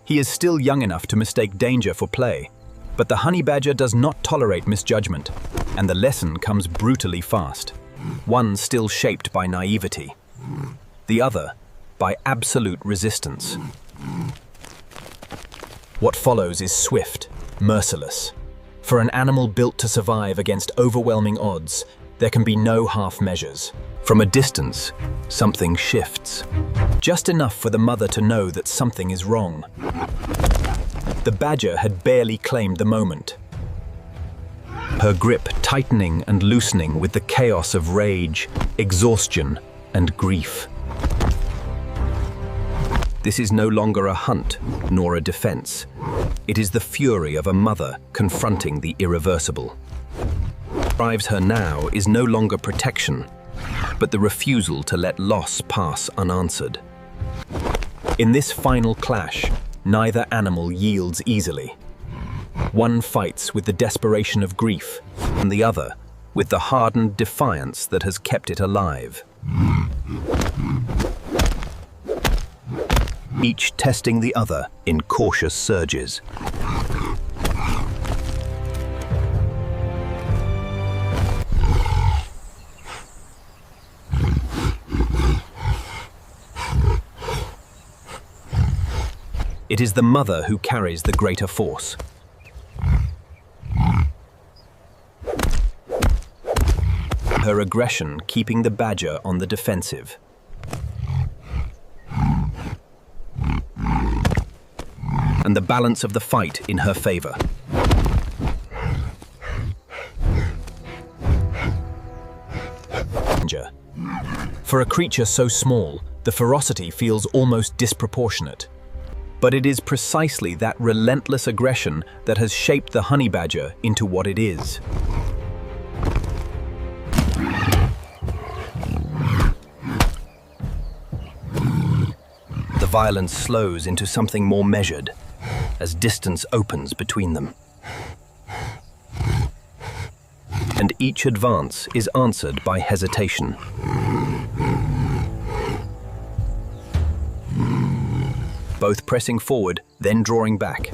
He is still young enough to mistake danger for play, but the honey badger does not tolerate misjudgment, and the lesson comes brutally fast. One still shaped by naivety, the other by absolute resistance. What follows is swift, merciless. For an animal built to survive against overwhelming odds, there can be no half measures. From a distance, something shifts. Just enough for the mother to know that something is wrong. The badger had barely claimed the moment. Her grip tightening and loosening with the chaos of rage, exhaustion, and grief. This is no longer a hunt, nor a defense. It is the fury of a mother confronting the irreversible. What drives her now is no longer protection, but the refusal to let loss pass unanswered. In this final clash, neither animal yields easily. One fights with the desperation of grief, and the other with the hardened defiance that has kept it alive. Each testing the other in cautious surges. It is the mother who carries the greater force. Her aggression keeping the badger on the defensive. And the balance of the fight in her favor. For a creature so small, the ferocity feels almost disproportionate. But it is precisely that relentless aggression that has shaped the honey badger into what it is. The violence slows into something more measured as distance opens between them. And each advance is answered by hesitation. Both pressing forward, then drawing back.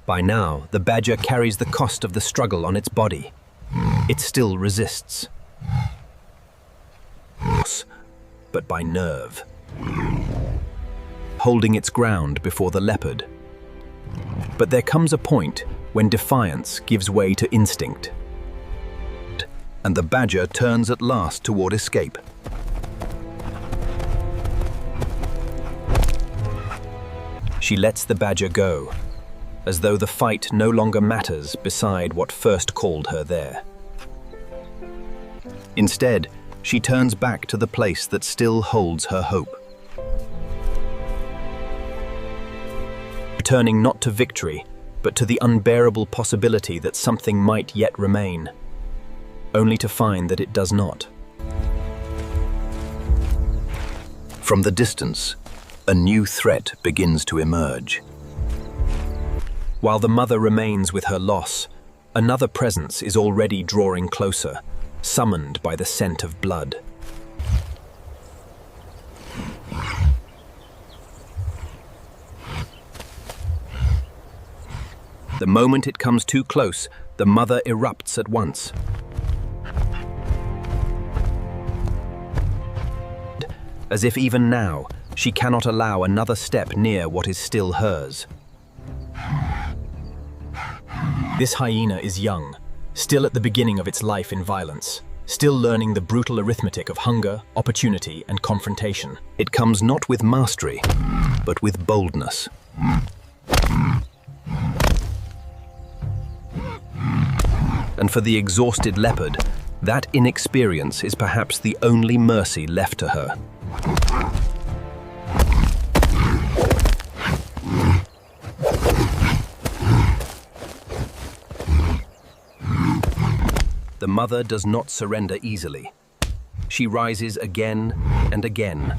By now, the badger carries the cost of the struggle on its body. It still resists. But by nerve. Holding its ground before the leopard. But there comes a point when defiance gives way to instinct. And the badger turns at last toward escape. She lets the badger go, as though the fight no longer matters beside what first called her there. Instead, she turns back to the place that still holds her hope. Returning not to victory, but to the unbearable possibility that something might yet remain, only to find that it does not. From the distance, a new threat begins to emerge. While the mother remains with her loss, another presence is already drawing closer, summoned by the scent of blood. The moment it comes too close, the mother erupts at once. As if even now, she cannot allow another step near what is still hers. This hyena is young, still at the beginning of its life in violence, still learning the brutal arithmetic of hunger, opportunity, and confrontation. It comes not with mastery, but with boldness. And for the exhausted leopard, that inexperience is perhaps the only mercy left to her. The mother does not surrender easily. She rises again and again.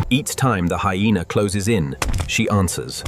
Each time the hyena closes in, she answers.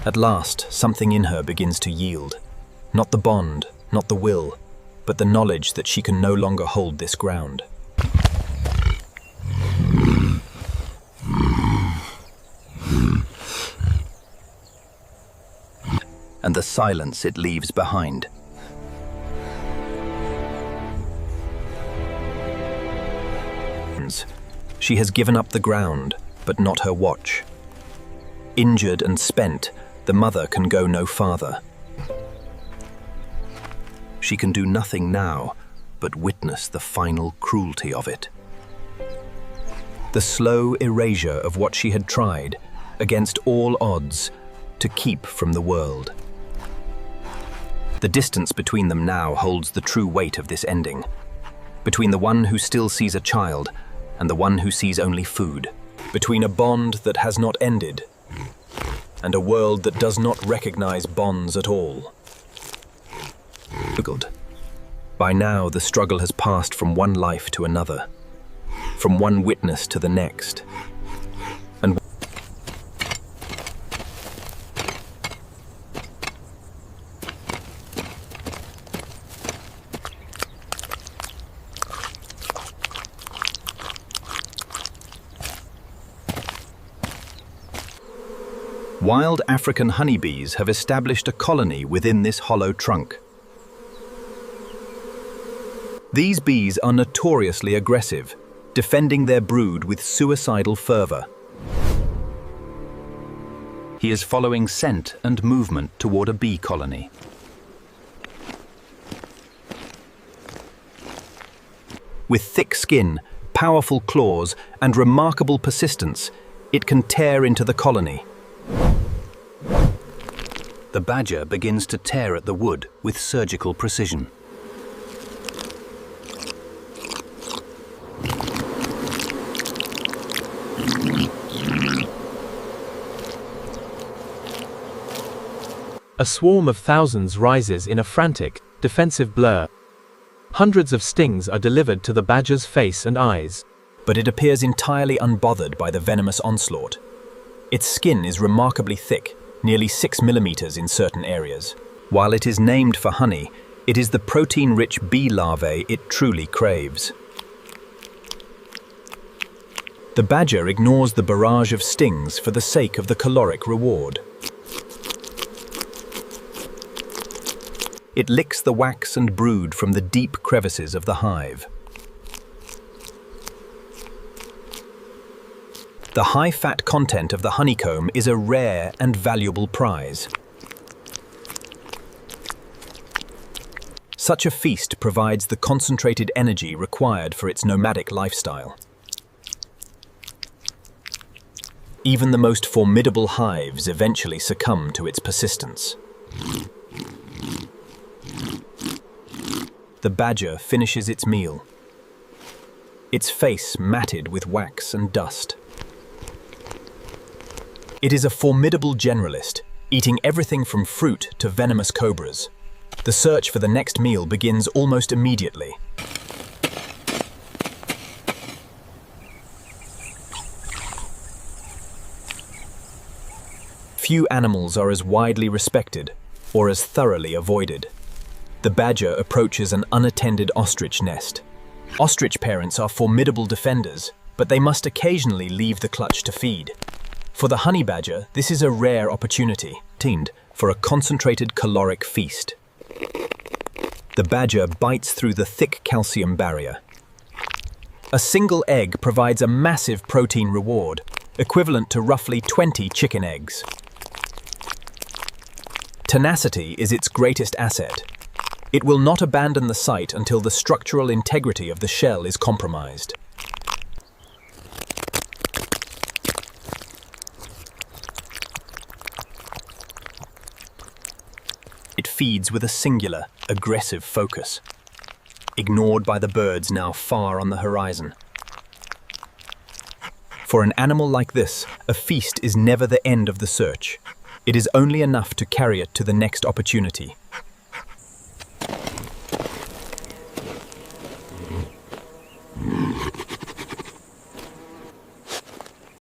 At last, something in her begins to yield. Not the bond, not the will, but the knowledge that she can no longer hold this ground. And the silence it leaves behind. She has given up the ground, but not her watch. Injured and spent, the mother can go no farther. She can do nothing now but witness the final cruelty of it. The slow erasure of what she had tried, against all odds, to keep from the world. The distance between them now holds the true weight of this ending, between the one who still sees a child and the one who sees only food, between a bond that has not ended and a world that does not recognize bonds at all. By now, the struggle has passed from one life to another, from one witness to the next. And wild African honeybees have established a colony within this hollow trunk. These bees are notoriously aggressive, defending their brood with suicidal fervor. He is following scent and movement toward a bee colony. With thick skin, powerful claws, and remarkable persistence, it can tear into the colony. The badger begins to tear at the wood with surgical precision. A swarm of thousands rises in a frantic, defensive blur. Hundreds of stings are delivered to the badger's face and eyes. But it appears entirely unbothered by the venomous onslaught. Its skin is remarkably thick, nearly 6 millimeters in certain areas. While it is named for honey, it is the protein-rich bee larvae it truly craves. The badger ignores the barrage of stings for the sake of the caloric reward. It licks the wax and brood from the deep crevices of the hive. The high-fat content of the honeycomb is a rare and valuable prize. Such a feast provides the concentrated energy required for its nomadic lifestyle. Even the most formidable hives eventually succumb to its persistence. The badger finishes its meal, its face matted with wax and dust. It is a formidable generalist, eating everything from fruit to venomous cobras. The search for the next meal begins almost immediately. Few animals are as widely respected or as thoroughly avoided. The badger approaches an unattended ostrich nest. Ostrich parents are formidable defenders, but they must occasionally leave the clutch to feed. For the honey badger, this is a rare opportunity, for a concentrated caloric feast. The badger bites through the thick calcium barrier. A single egg provides a massive protein reward, equivalent to roughly 20 chicken eggs. Tenacity is its greatest asset. It will not abandon the site until the structural integrity of the shell is compromised. It feeds with a singular, aggressive focus, ignored by the birds now far on the horizon. For an animal like this, a feast is never the end of the search. It is only enough to carry it to the next opportunity.